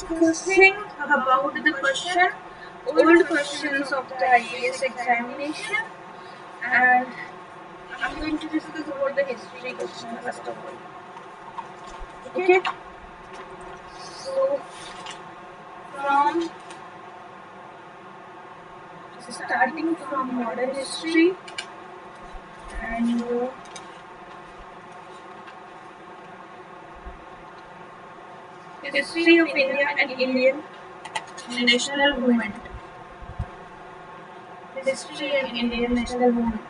discussing about the old questions of the IAS examination, and I'm going to discuss about the history question first of all. Okay. So, from starting from modern history and history of India and Indian national movement. History and Indian national movement.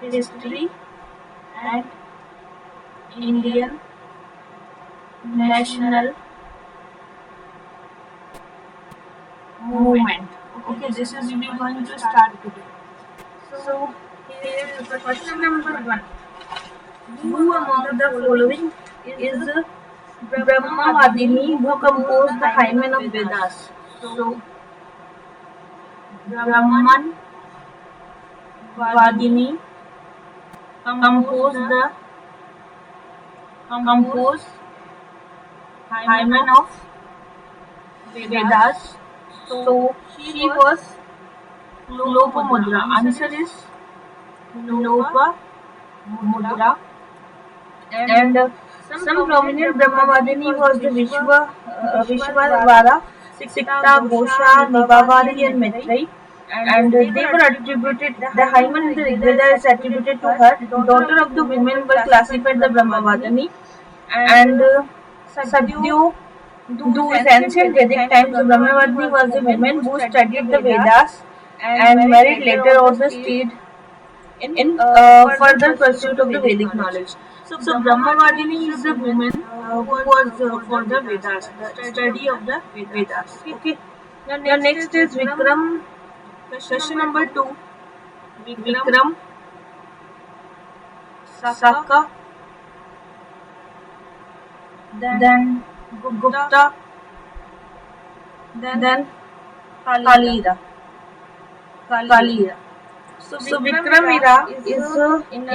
History and Indian national movement. Okay, this is we are going to start today. So, here is the question number 1. Who among the following is Brahmavadini who composed the Hymen of Vedas? So, Brahman Vadini composed Hymen of Vedas. So, she was Lopamudra. Answer is Lopamudra. And some prominent Brahmavadini was the Vishwavara, Sikta, Gosha, Nibavari and Maitreyi. And they were attributed, the Hymen in the Rigveda is attributed to her. Daughter of the women were classified the Brahmavadini. And Sadhyu, those ancient Vedic times, the Brahmavadini was a woman who studied the Vedas and married later also stayed in further pursuit of the Vedic knowledge. So Brahmavadini is a woman who was for the Vedas, the study of the Vedas. Okay. Now next is Vikram. Question number 2. Vikram Saka, then Gupta, then Kalira. So Vikram era is in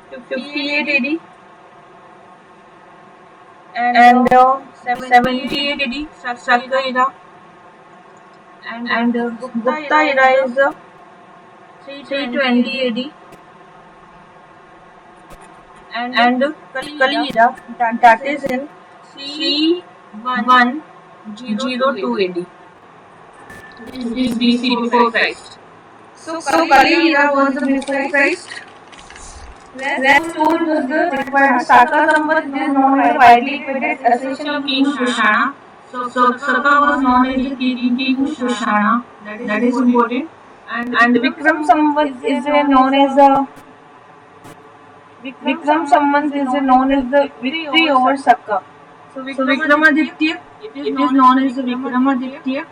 58 AD and 78 AD Saka era, and Gupta era is 320 AD and Kali era that is in 3102 AD. This is BC before Christ. So Kali era was the before Christ. Rest told was the required. Saka Samvat is known as widely credited accession of King Shushana. So Saka was known as the King Shushana. That is important. And Vikram Samvat is known as the victory over Saka. So Vikramaditya, it is known as the Vikramaditya.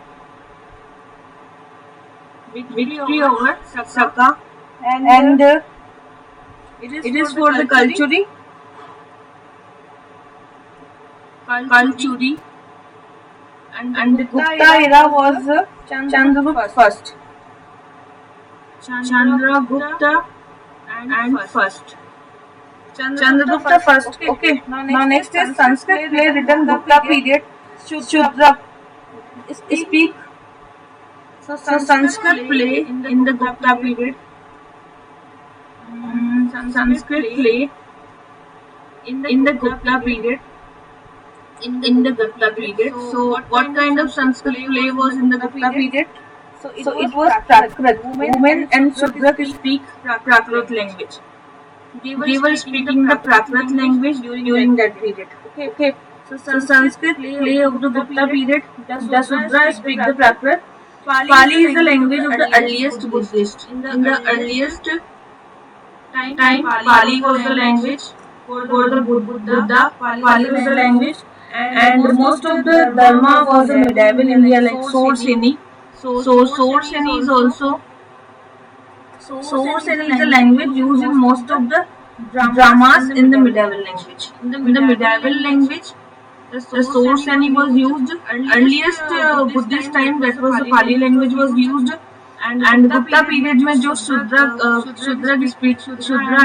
Victory over Saka. And it is for the Kalchuri. And the Gupta era was Chandragupta first. Chandragupta and first. Chandragupta first. Okay. Now next is Sanskrit play written Gupta period. Shudra speak. So Sanskrit play in the Gupta period. Sanskrit play in the Gupta period. So what kind of Sanskrit play was in the Gupta period? So it was Prakrit. Women and Shudra speak Prakrit language. They were speaking the Prakrit language during that period. Okay. So Sanskrit play of the Gupta period. The Shudra speak the Prakrit. Pali is the language of the earliest Buddhist. In the earliest time, Pali was the language for the Buddha. Pali was the language, and most of the Dharma was in medieval India, like Sorseni. So Sorseni is also Sorseni is a language used in most of the dramas in the medieval language. In the medieval language, the Sorseni was used. Earliest Buddhist time, that was the Pali language was used, and Gupta period में जो शूद्र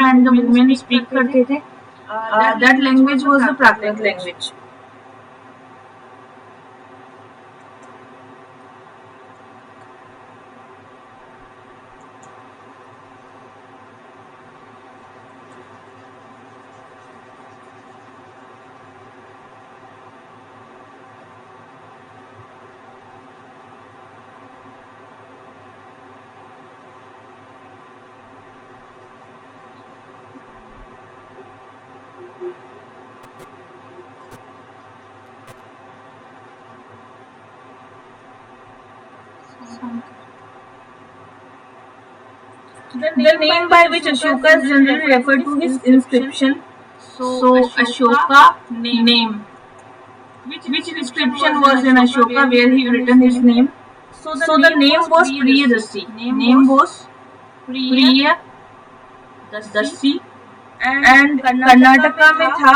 and the women speak करते थे, that language was the Prakrit language. The name by which Ashoka is generally referred to his inscription. So Ashoka name. Which inscription was in Ashoka where he written his name? So the name was Priyadasi. Name was Priyadasi. And Karnataka में था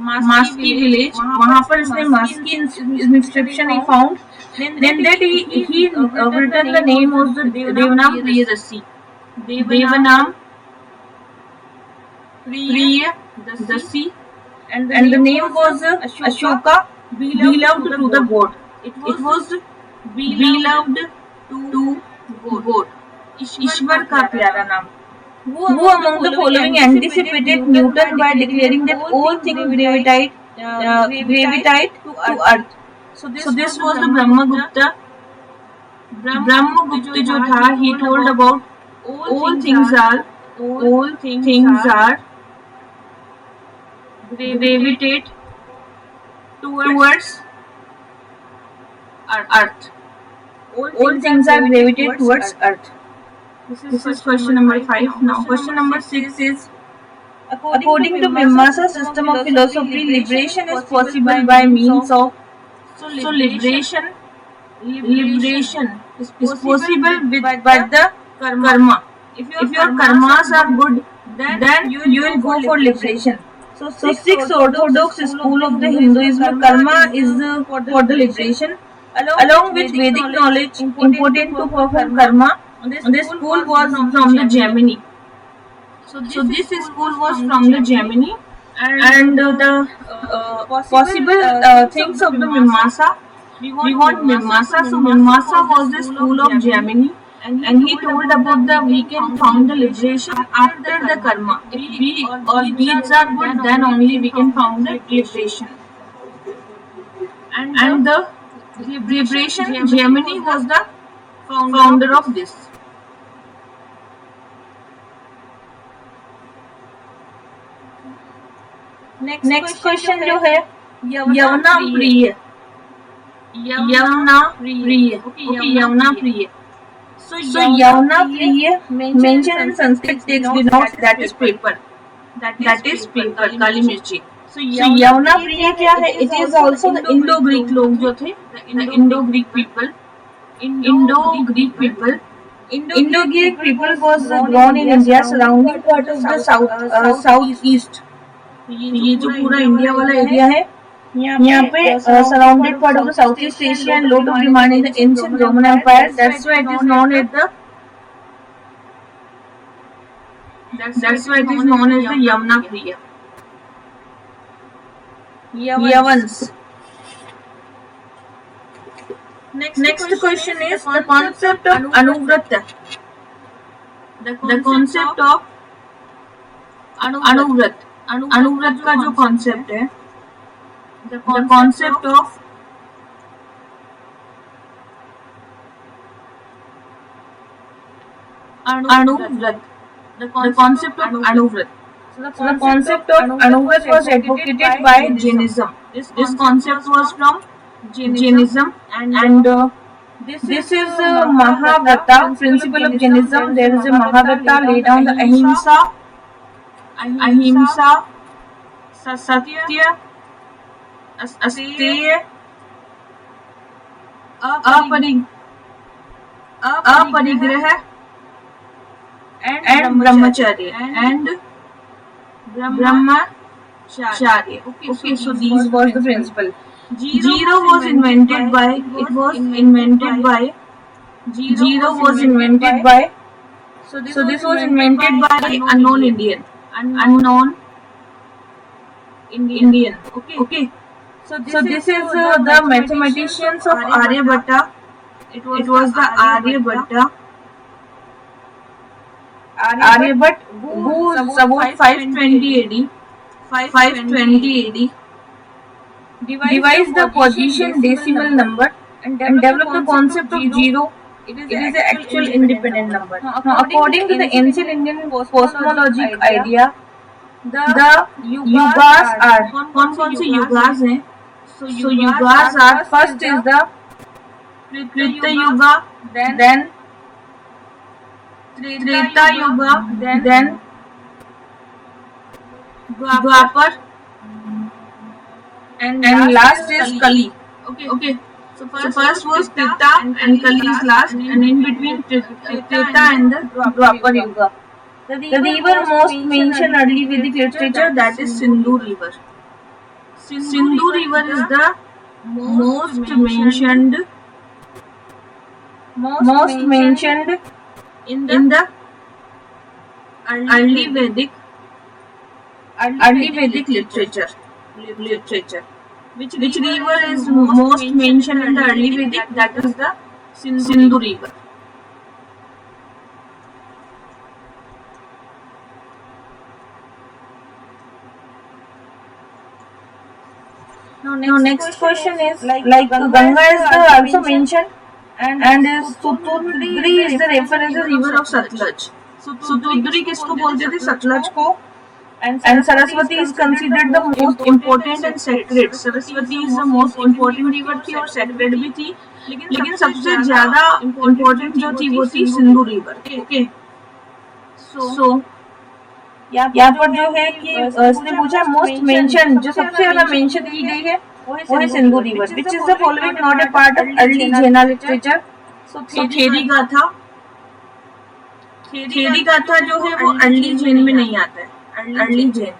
मास्की village. वहाँ पर इसने मास्की inscription he found. Then that he written the name was the Devanam Priyadasi. Devanam Priyadasi. And the name was Ashoka, beloved to the god. It was beloved to god. ईश्वर का प्यारा नाम. Who among the following anticipated Newton by declaring that all things gravitate to earth? So this was the Brahmagupta. Brahmagupta जो था, he told about all things are gravitate towards earth. All things are gravitate towards earth. This is question number 5. Now question number 6 is, according to Mimamsa system of philosophy, liberation is possible by means of. So liberation is possible with the karma. If your karmas are good, then you will go for liberation. So sixth orthodox school of the Hinduism, karma is for the liberation. Along with Vedic knowledge important to perform karma, this school was from the Gemini. So this school was from the Gemini, and the possible things of the Mimamsa. We want Mimamsa. So Mimamsa was the school of Gemini, and he told about we can found the liberation after the karma. If we or deeds are good, then only we can found the liberation. And the liberation, Gemini was the founder of this. Next question जो है, यवना प्रिय. यवना प्रिय. So यवना प्रिय mentioned in Sanskrit text denotes that is paper. काली मिर्ची. So यवना प्रिय क्या है? It is also the Indo-Greek लोग जो थे, the Indo-Greek people. Indo-Greek people was born in India, surrounding part of the southeast. ये जो पूरा इंडिया वाला एरिया है, यहाँ पे surrounded part of the South East Asia and lot of demand in the ancient Roman Empire. That's why it is known as the Yavanapriya. Yavanas. Next question is the concept of Anuvrat. The concept of Anuvrat. Anuvrat का जो concept है, the concept of Anuvrat. The concept of Anuvrat. So the concept of Anuvrat was advocated by Jainism. This concept was from Jainism, and this is Mahavrata, principle of Jainism. There is a Mahavrata, lay down the ahimsa, satya, asteya, aparigraha, and brahmacharya, Okay, so these were the principle. Zero was invented by Zero was invented by. So this was invented by unknown Indian. Unknown Indian. Okay. So this is the mathematicians of Aryabhatta. It was the Aryabhatta. Aryabhatta who was about 520 AD. 520 AD. Devised the position decimal number and developed the concept of zero. It is an actual independent number. Now, according to the ancient Indian cosmologic idea, the yugas are कौन से युगास हैं? So yugas are, first is the Krita Yuga, then Treta Yuga, then Dwapar, and last is Kali. Okay. So first was Treta and Kali is last, and in between Treta and the Dwapar Yuga. The river most mentioned early Vedic literature, that is Sindhu River. Sindhu River is the most mentioned in the early Vedic literature. Which river is most mentioned in the early Vedic? That is the Sindhu River. Now next question is, like Ganga is also mentioned, and Sutudri is the reference as the river of Satluj. Sutudri किसको बोलते थे? सतलज को. And Saraswati is considered the most important and sacred. Saraswati is the most important river थी और sacred भी थी, लेकिन सबसे ज़्यादा important जो थी वो थी सिंधु रिवर. Okay. So यहाँ पर जो है कि इसने पूछा मोस्ट मेंशन, जो सबसे ज्यादा मेंशन की गई है वो है Sindhu river. Which is the following not a part of early जैना लिटरेचर? सो खेरी गाथा जो है वो अर्ली जैन में नहीं आता है. Early Jain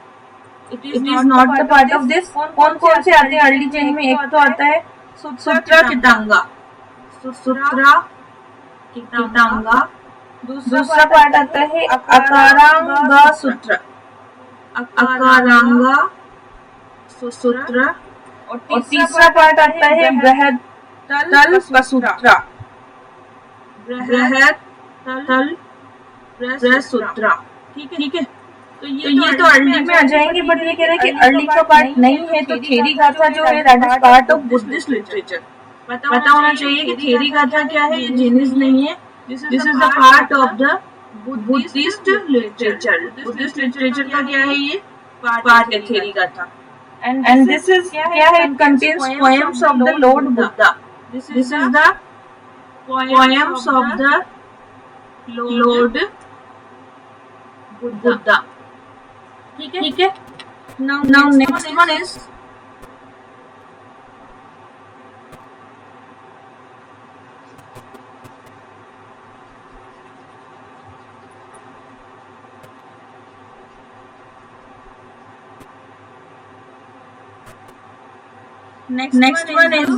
it is not the part of this. कौन से आते हैं अर्ली जैन में? एक तो आता है सूत्रा कितांगा. दूसरा पार्ट आता है अकारांगा सूत्र. और तीसरा पार्ट आता है बृहत्तल सूत्र. ठीक है. तो ये तो अर्ली में आ जाएंगे, बट ये कह रहे हैं कि अर्ली का पार्ट नहीं है. तो खेरी गाथा जो है that is part of Buddhist literature. पता होना चाहिए कि खेरी गाथा क्या है. ये जैनिज्म नहीं है. This is the part of the Buddhist literature. Buddhist literature का क्या है? ये part है खेरी गाथा. And this is क्या है? It contains poems of the Lord Buddha. This is the poems of the Lord Buddha. ठीक है. Now next one is Next one is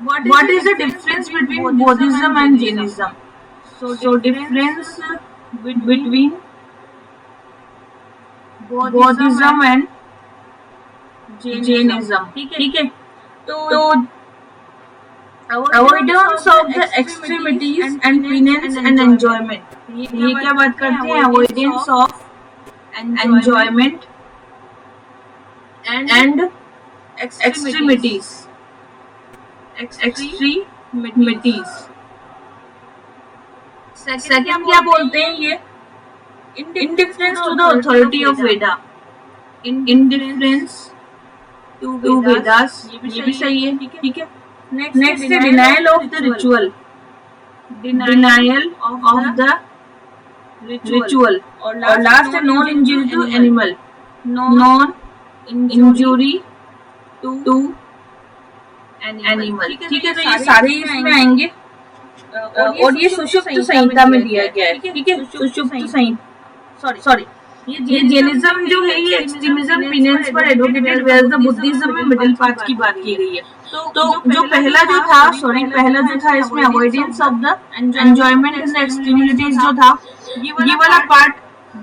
what is the difference between Buddhism and Jainism? So difference between Buddhism and Jainism. ठीक है. तो avoidance of the extremities and penance and enjoyment. ये क्या बात करते हैं? Avoidance of enjoyment and extremities. Second क्या बोलते हैं? ये indifference to the authority of Veda. Indifference to Vedas. ये भी सही है. ठीक है. Next है denial of the ritual. Denial of the ritual. और last है non injury to animal. Non injury to animal. ठीक है. तो ये सारे इसमें आएंगे. और ये सुषुप्त संहिता में दिया गया है. ठीक है. सुषुप्त संहिता सॉरी ये जैनिज्म जो है ये एक्सट्रीमिज्म फिनेंस पर एडवोकेटेड, वेयर द बुद्धिज्म में मिडिल पाथ की बात की गई है। तो जो पहला जो था इसमें avoidance of the enjoyment and the extremities जो था, ये वाला पार्ट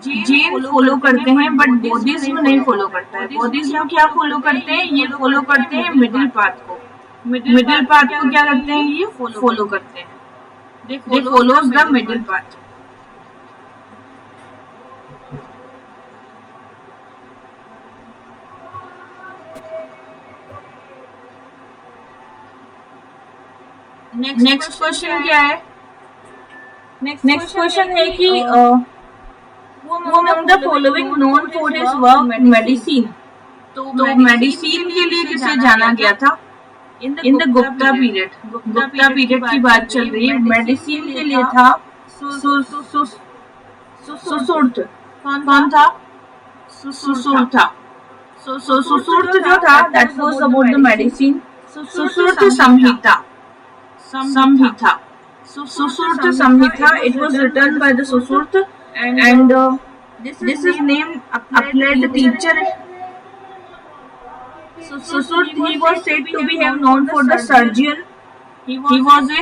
जैन फॉलो करते हैं, बट बौद्धिज्म नहीं फॉलो करता है। बौद्धिज्म क्या फॉलो करते हैं, ये फॉलो करते हैं मिडिल पाथ को। मिडिल पाथ को क्या करते हैं, ये फॉलो करते हैं, they follows the middle path. Next question क्या है? नेक्स्ट क्वेश्चन है कि वो among the following known for his work medicine. तो मेडिसिन के लिए किसे जाना गया था in the Gupta period? Gupta period की बात चल रही है। मेडिसिन के लिए था सुश्रुत। कौन था? सुश्रुत था। सुश्रुत जो था that was about the medicine. Sushruta Samhita. Susurta Samhita, it was written by the Susurta, and this is named applied the teacher. Susurta, he was said to be have known for the surgeon. He was a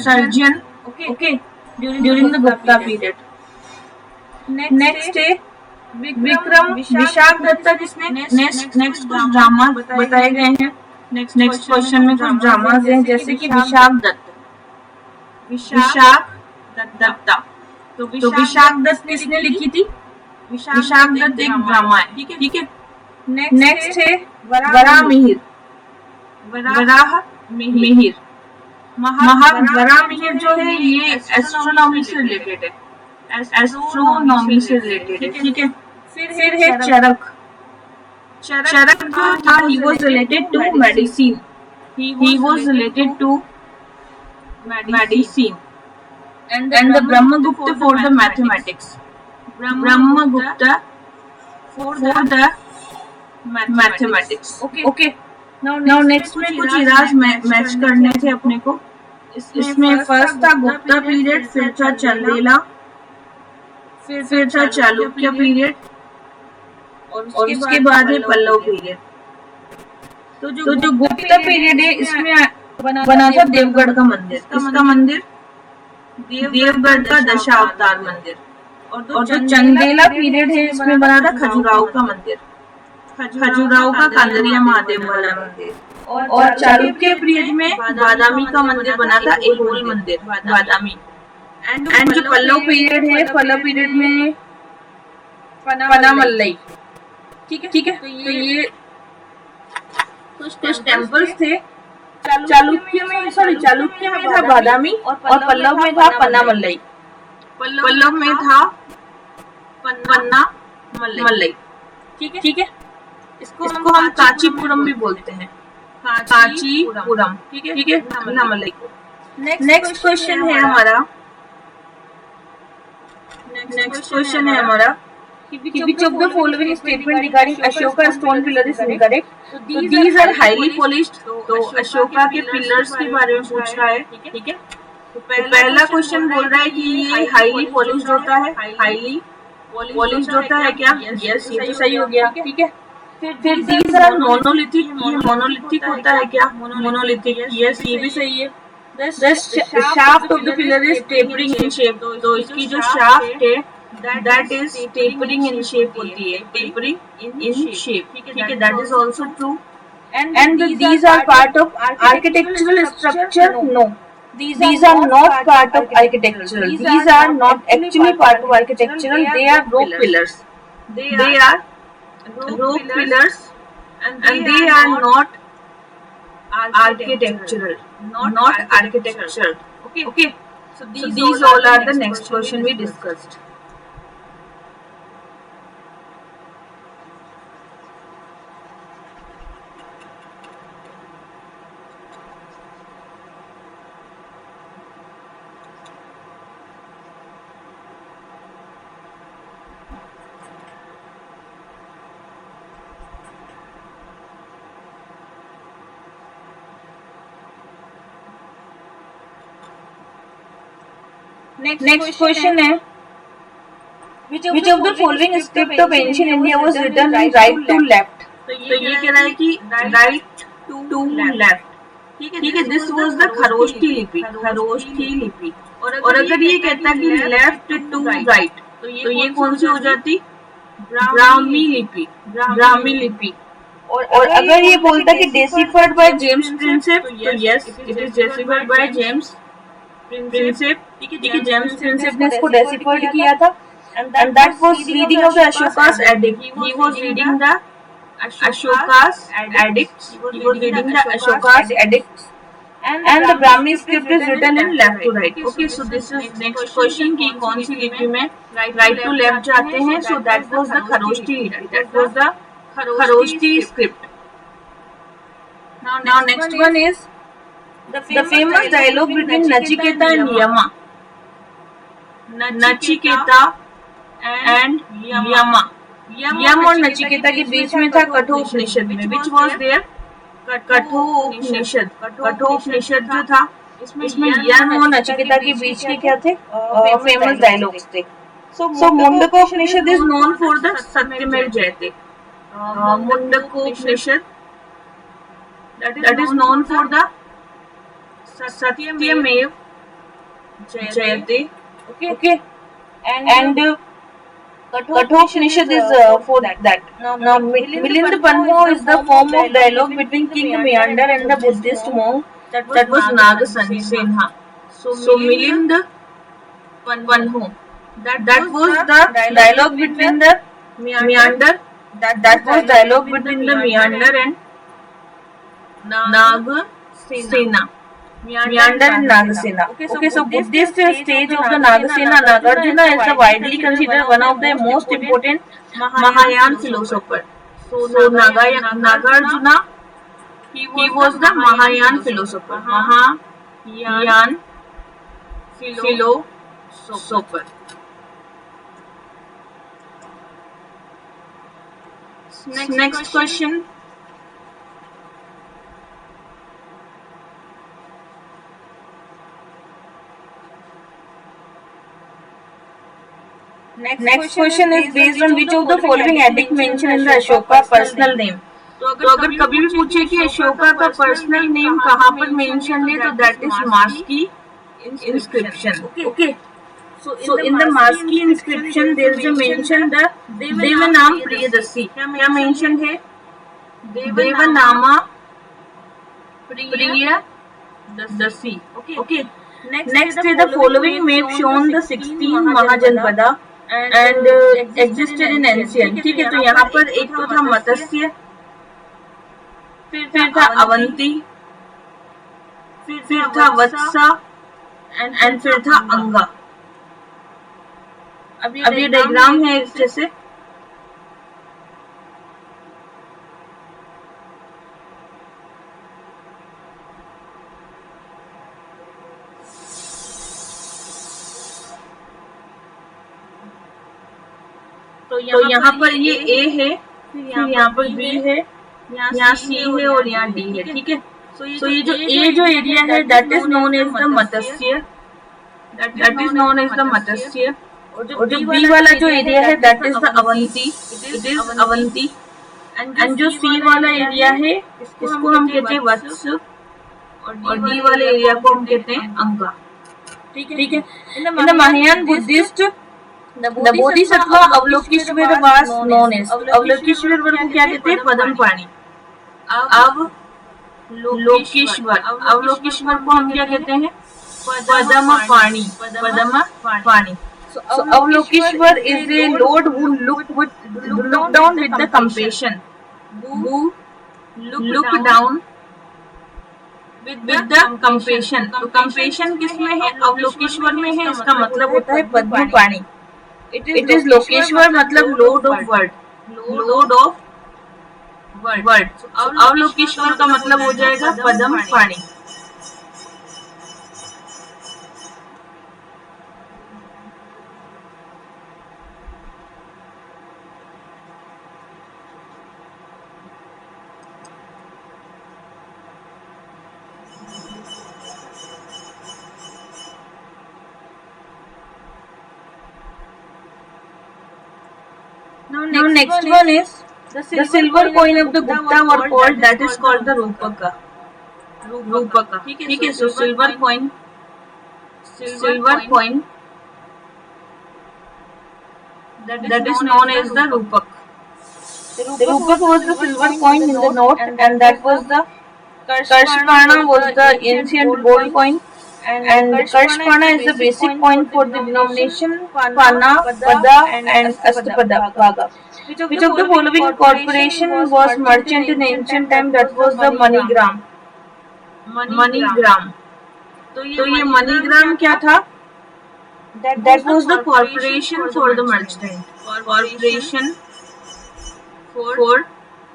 surgeon, okay, during the Gupta period. Next है विक्रम विशाख दत्ता, जिसने next कुछ drama बताए गए हैं। Next question में कुछ dramas हैं, जैसे कि विशाख दत्ता। तो विशाख दत्त किसने लिखी थी? विशाख दत्त एक ड्रामा है, ठीक है। नेक्स्ट है वराह मिहिर। वराह मिहिर जो है ये एस्ट्रोनॉमी से रिलेटेड है, ठीक है। फिर है चरक जो था, he was related to medicine. He was related to medicine. And the Brahmagupta for the mathematics. Brahmagupta for the mathematics. Okay. Now next में कुछ इराज मैच करने थे अपने को। इसमें फर्स्ट था गुप्ता पीरियड, फिर था चंदेला, फिर था चालुक्य पीरियड, और उसके बाद है पल्लव पीरियड। तो जो गुप्ता पीरियड है इसमें बना था देवगढ़ का मंदिर। किसका मंदिर? देवगढ़ का दशावतार मंदिर। और जो चंदेला पीरियड है इसमें बना था खजुराहो का मंदिर, खजुराहो का कांदरिया महादेव वाला मंदिर। और चालुक्य पीरियड में बादामी का मंदिर बना था, ऐहोल मंदिर बादामी। एंड जो पल्लव पीरियड है, पल्लव पीरियड में पनामल्लई, ठीक है। तो ये कुछ टेम्पल्स थे। चालुक्य में था बादामी, और पल्लव में था पन्नामल्लई। पल्लव में था पन्नामल्लई, ठीक है। इसको हम कांचीपुरम भी बोलते हैं, कांचीपुरम, ठीक है, पन्नामल्लई को। नेक्स्ट क्वेश्चन है हमारा which of the following statement regarding Ashoka stone pillar is incorrect? So these are highly polished. तो अशोका के पिलर्स के बारे में पूछ रहा है, ठीक है। तो पहला क्वेश्चन बोल रहा है कि ये हाईली पॉलिश्ड होता है। हाईली पॉलिश्ड होता है क्या? यस, ये तो सही हो गया, ठीक है। फिर these are monolithic, ये मोनोलिथिक होता है क्या? मोनोलिथिक, यस, ये भी सही है। The shaft of the pillar is tapering in shape. तो इसकी जो shaft है that is tapering in shape होती है, tapering in shape, ठीक है, that is also true. And these are part of architectural structure? No, these are not part of architectural. These are not actually part of architectural. They are rope pillars. They are rope pillars, and they are not architectural. Not architectural. Okay. So these all are the next question we discussed. Next question है Which of the following script of ancient India was written in right to left? तो ये कह रहा है कि right to left, ठीक है, this was the Kharoshthi लिपि, खरोष्ठी लिपि। और अगर ये कहता कि लेफ्ट टू राइट, तो ये कौन सी हो जाती? ब्राह्मी लिपि, ब्राह्मी लिपि। और अगर ये बोलता कि डेसिफर्ड बाय जेम्स प्रिंसेप, तो yes it is deciphered by James Prinsep, ठीक है, जेम्स प्रिंसेप ने इसको डेसिफर्ड किया था। And that was reading of the Ashoka's edict, he was reading the Ashoka's edicts. He was reading the Ashoka's edicts, and the Brahmi script is written in left to right. Okay, so this is next question कि कौन सी लिपि में right to left जाते हैं? So that was the Kharoshthi लिपि. That was the Kharoshthi script. Now next one is the famous dialogue between Nachiketa and Yama. Nachiketa and Yama. यम और नचिकेता के बीच में था कठोपनिषद में, which was there? Kathopanishad. Kathopanishad जो था, इसमें यम और नचिकेता के बीच के क्या थे? फेमस डायलॉग्स थे। So Mundakopanishad is known for the Satyameva Jayate. Mundakopanishad that is known for the Satyameva Jayate. Okay, and Kathopanishad is for that. Now Milind Panho is the form of dialogue between King Meander and the Buddhist monk that was Nagasenha. So Milind Panho, that was the dialogue between the Meander, that was dialogue between the Meander and Nagasena. Meander and Nagasena. Okay, so Buddhist stage of the Nagasena, Nagarjuna is the widely considered one of the most important Mahayana philosopher. So Nagarjuna, he was the Mahayana philosopher. Mahayana philosopher. Next question. Next question is based on which of the following edict mentioned in the Ashoka personal name? तो अगर कभी भी पूछे कि अशोका का personal name कहाँ पर mention है, तो that is Maski inscription. Okay, so in the Maski inscription there is a mention the Devanam Priyadarshi. क्या मेंशन है? Devanama Priyadarshi. Okay, next is the following map shown the 16 Mahajanapada and existed in ancient। ठीक है, तो यहाँ पर एक तो था मत्स्य, फिर था अवंती, फिर था वत्सा एंड फिर था अंगा। अब ये डायग्राम है एक जैसे, तो यहाँ पर ये A है, फिर यहाँ पर B है, यहाँ C है और यहाँ D है। ठीक है, तो ये जो A जो एरिया है that is known as the Matsya, that is known as the Matsya. और जो B वाला जो एरिया है that is the Avanti, it is Avanti. And जो C वाला एरिया है इसको हम कहते हैं वत्स, और D वाले एरिया को हम कहते हैं अंगा। ठीक है, in the Mahayana Buddhist The Bodhisattva अवलोकेश्वर was known as, अवलोकेश्वर को क्या कहते हैं? पद्मपाणि। अवलोकेश्वर, अवलोकेश्वर को हम क्या कहते हैं? Padmapani, Padmapani. So Avalokeshwar is a lord who looked down with the compassion, who looked down with the compassion। तो compassion किसमें है? अवलोकेश्वर में है। इसका मतलब होता है पद्मपाणि। It is लोकेश्वर मतलब lord of word, lord of word। अवलोकेश्वर का मतलब हो जाएगा Padmapani. Now next one is the silver coin of the Gupta were called, that is called the Rupaka. Rupaka. ठीक है, so silver coin that is known as the Rupak. The Rupak was the silver coin in the note, and that was the Karshpana was the ancient gold coin, and Karshpana is the basic coin for the denomination Pana, Pada, and Astapada Bhaga. Which of the following corporation was merchant in ancient time? That was the MoneyGram. MoneyGram. तो ये MoneyGram क्या था? That was the corporation for the merchant. Corporation for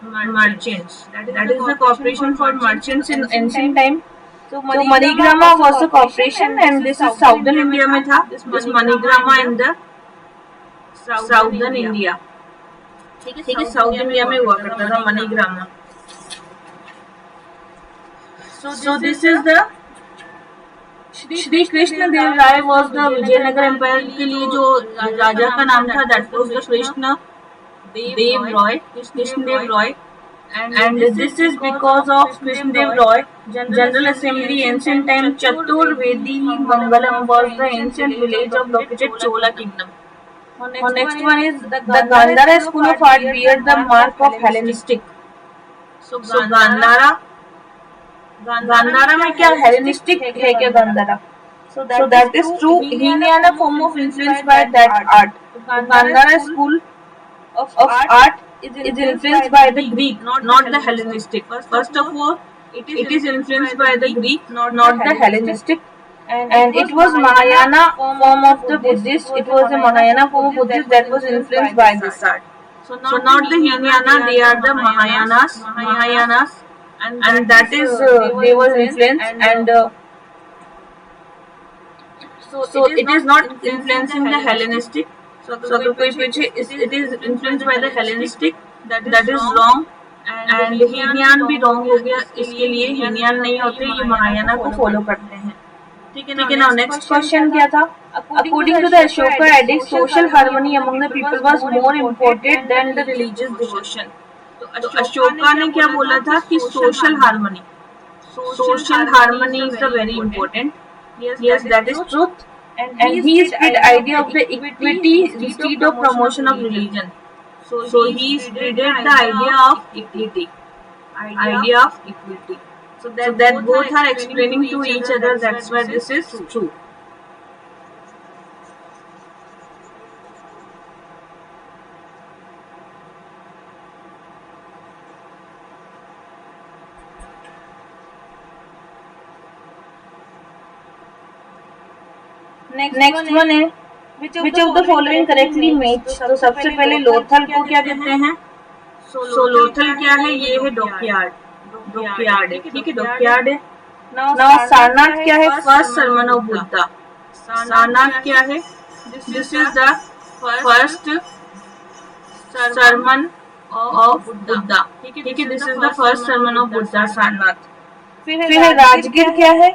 merchants. That is the corporation for merchants in ancient time. So MoneyGram was the corporation, and this is Southern India में था. This MoneyGram in the Southern India. ठीक है, south India में हुआ करता था MoneyGram. So this is the Shri Krishna Deva Raya was the Vijayanagara empire के लिए जो राजा का नाम था, that was the Krishna Dev Roy, Krishnadeva Roy. And this is because of Krishnadev Roy, General Assembly, ancient time, Chaturvedi Mangalam was the ancient village of located Chola kingdom. Next one is the Gandhara School of Art bear the mark of Hellenistic. So Gandhara में क्या Hellenistic है क्या Gandhara? So that is true. Hinayana form of influence by that art. Gandhara School of art is influenced by the Greek, not the Hellenistic. First of all, it is influenced by the Greek, not the Hellenistic. And it was Mahayana form of the Buddhist. It was a Mahayana form of Buddhist that was influenced by this art. So not the Hinayana, they are the Mahayanas, and that is they were influenced, and so it is not influencing the Hellenistic. So it is influenced by the Hellenistic. That is wrong. And Hinayana भी wrong हो गया, इसके लिए हीनयान नहीं होते, ये महायाना को follow करते हैं. ठीक है ना. नेक्स्ट क्वेश्चन क्या था? According to the Ashoka edict, social harmony among the people was more important than the religious devotion. तो अशोका ने क्या बोला था कि social harmony is the very important. Yes, that is truth. And he spread idea of the equity instead of promotion of religion. So he spreaded the idea of equity. So that both are explaining to each other. That's why this is true. Next one है which of the following correctly match. तो सबसे पहले लोथल को क्या कहते हैं? सो लोथल क्या है? ये है डॉकयार्ड है. ठीक है, डॉकयार्ड है. नाउ सारनाथ क्या है? First sermon of Buddha. Sarnath क्या है? This is the first sermon of Buddha. ठीक है, this is the first sermon of Buddha, Sarnath. फिर है राजगीर क्या है?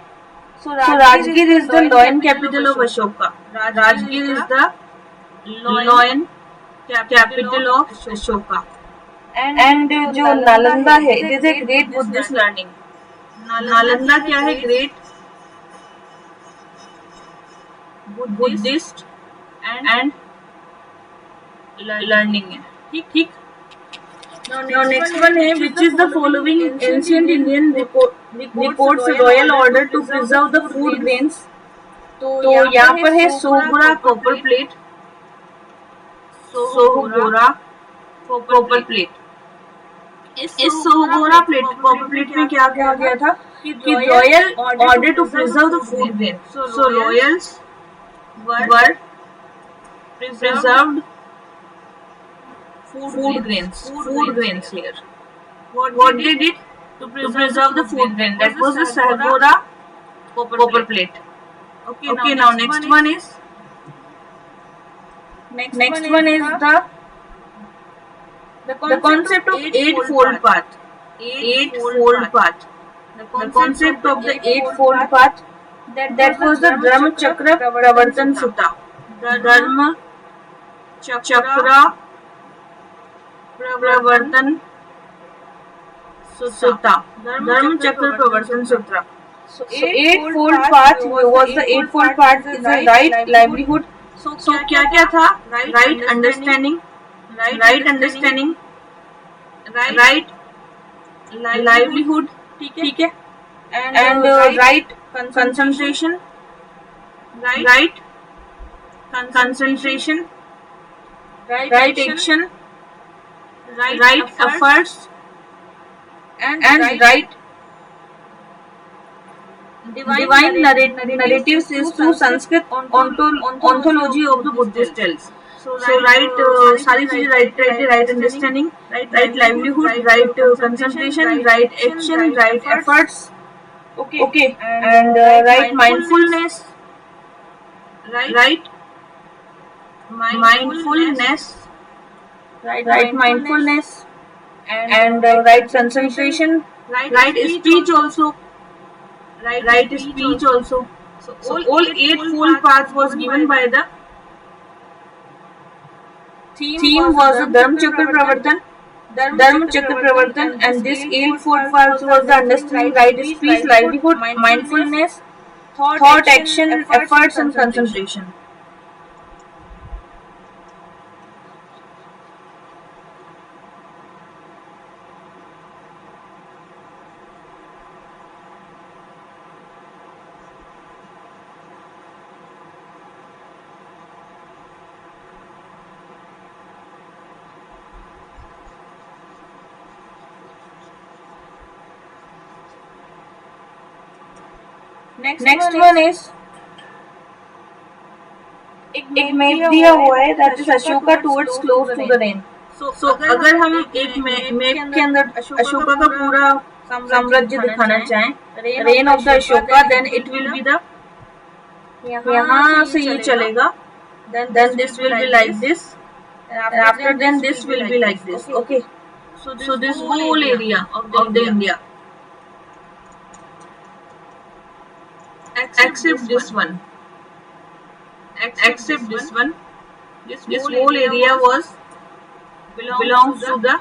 So Rajgir is the loin capital of Ashoka. Rajgir is the loin capital of Ashoka. And जो नालंदा है, it is a great Buddhist learning. Nalanda क्या है? Great Buddhist and learning है. ठीक. Now next one है which is the following ancient Indian reports royal order to preserve the food grains. तो यहाँ पर है Sohgaura copper plate. Sohgaura copper plate. इस सोहगोरा कॉपर प्लेट में क्या कहा गया था कि royal order to preserve the food grain. So royals were preserved food grains here. What they did to preserve the food grain? That was the Sargora copper plate. Okay, now next one is the concept of eightfold path. The concept of the eightfold path. That was the Dharma Chakra Pravartan Sutta. The Dharma Chakra प्रवर्तन Sutta, Dharma Chakra Pravartan Sutra. So eightfold path was the eightfold path is a right livelihood. So क्या था? Right understanding, right livelihood, ठीक है? And right concentration, right concentration, right action, right efforts, and right divine narratives is to Sanskrit ontology of the Buddhist tales. So right सारी चीजें right understanding, right livelihood, right concentration, right action, right efforts, okay, and right mindfulness, right mindfulness, right mindfulness, and right concentration, right speech also, right speech also. So all eightfold path was given by the theme was the Dharma Chakra Pravartan, and this eightfold path was the understanding, right speech, livelihood, mindfulness, thought, action, efforts, and concentration. Next one is एक map दिया हुआ है that is Ashoka towards close to the rain. So अगर हम एक map के अंदर अशोका का पूरा साम्राज्य दिखाना चाहें, reign of the Ashoka, then it will be the यहाँ से ये चलेगा, then this will be like this, and after then this will be like this. Okay. So this whole area of the India, except this one. Except this one, this whole area was belongs to the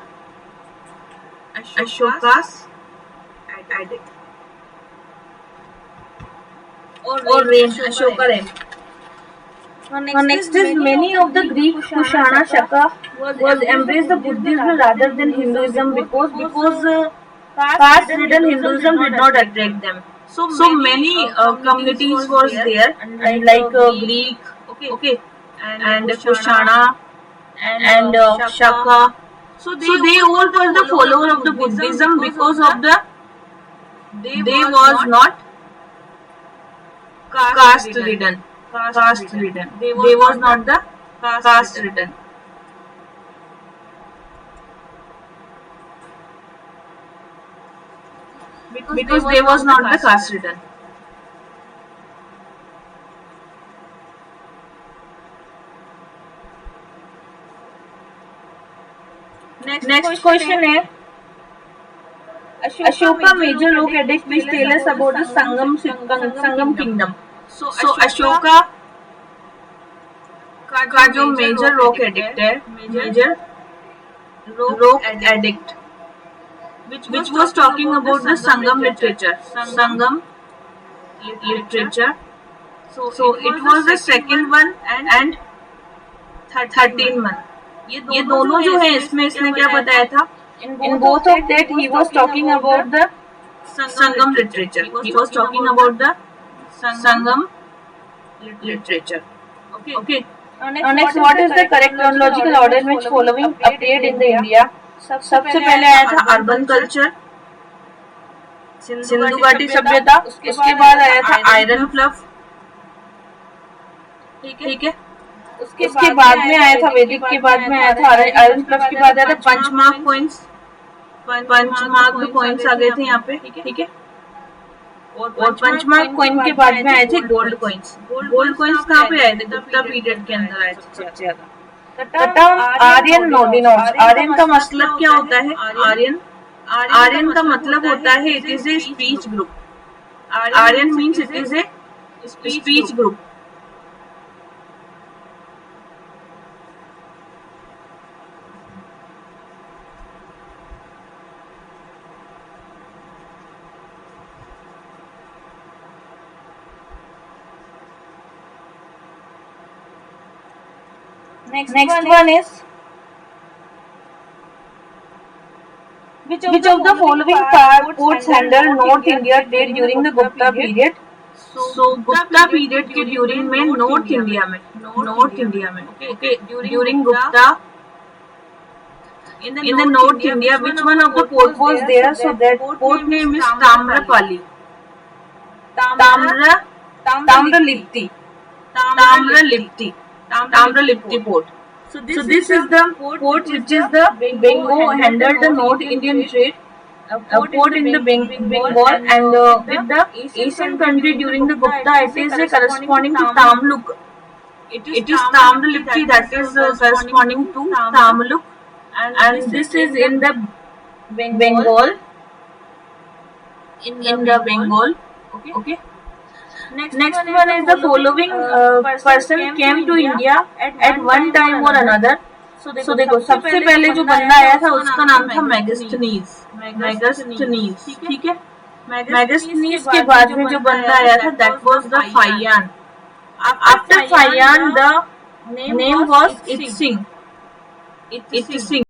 Ashokas edict or reign, Ashoka reign. Next is many of the Greek Kushana Shaka was embraced the Buddhism rather than Hinduism because caste ridden Hinduism did not attract them. So many communities was there, and like Greek, okay, and Kushana and Shaka. So they all were the follower of the Buddhism because of the they was not caste ridden. They was not the caste ridden. Because they was not the caste ridden. Next question है Ashoka major rock edict. Please tell us about the Sangam kingdom. So Ashoka का जो major rock edict है, major rock edict, which was talking about the Sangam literature. So it was the second one and 13 one. ये दोनों जो है इसमें इसने क्या बताया था? In both of that he was talking about the Sangam literature. He was talking about the Sangam literature. Okay. Next, what is the correct chronological order in which following appeared in the India? सबसे पहले आया था urban culture, Sindhu घाटी सभ्यता, उसके बाद आया था आयरन प्लफ, ठीक है, उसके बाद में आया था वैदिक, के बाद में आया था आयरन प्लफ, के बाद आया था पंचमार्क कॉइन्स आ गए थे यहाँ पे, ठीक है, और पंचमार्क कॉइन के बाद में आए थे गोल्ड कॉइन्स कहाँ पे आए थे? गुप्ता पीरियड के अंदर आए थे सबसे ज्यादा। आर्यन नोडिनोड्स, आर्यन का मतलब क्या होता है? आर्यन का मतलब होता है it is a speech group. Aryan means it is a speech group. Next one is, which of the following ports handled North India trade during the Gupta period? So Gupta period के ड्यूरिंग में north India में okay during Gupta in the North India, which one of the port was there? So that port name is Tamrapali. Tamralipti port. So this is the port which is the Bengal handled the North Indian trade. A port in the Bengal and with the Asian country during the Gupta, it is corresponding to Tamluk. It is Tamralipti that is corresponding to Tamluk, and this is in the Bengal. Okay. Next one is the following person came to India at one time or another. So देखो सबसे पहले जो बंदा आया था उसका नाम था मेगास्थनीज. ठीक है. मेगास्थनीज के बाद में जो बंदा आया था that was the Fayyan. After Fayyan the name was Itsing.